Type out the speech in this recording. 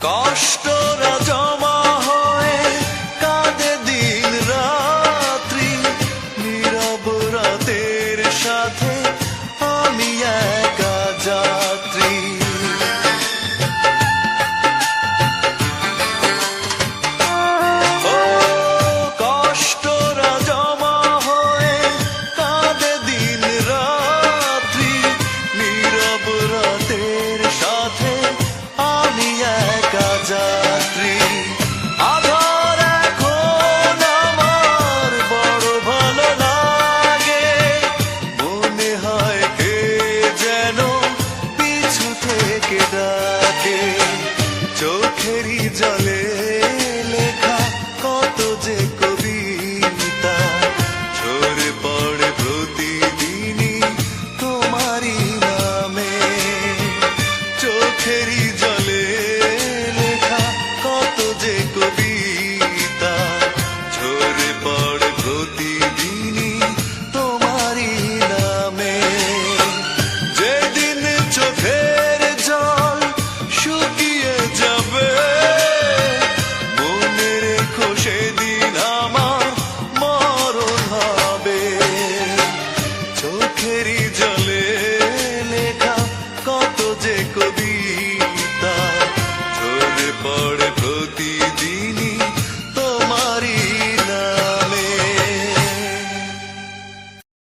কষ্টরা জমা হয়ে কাঁদে দিন রাত্রি, নীরব রাতের সাথে আমি একা যাত্রী। কষ্টরা জমা হয়ে কাঁদে দিন রাত্রি, নীরব রাতের সাথে আমি একা যাত্রী। আধার এখন আমার বড় ভালো লাগে, মনে হয় কে যেন পিছু থেকে ডাকে, চোখেরই জলে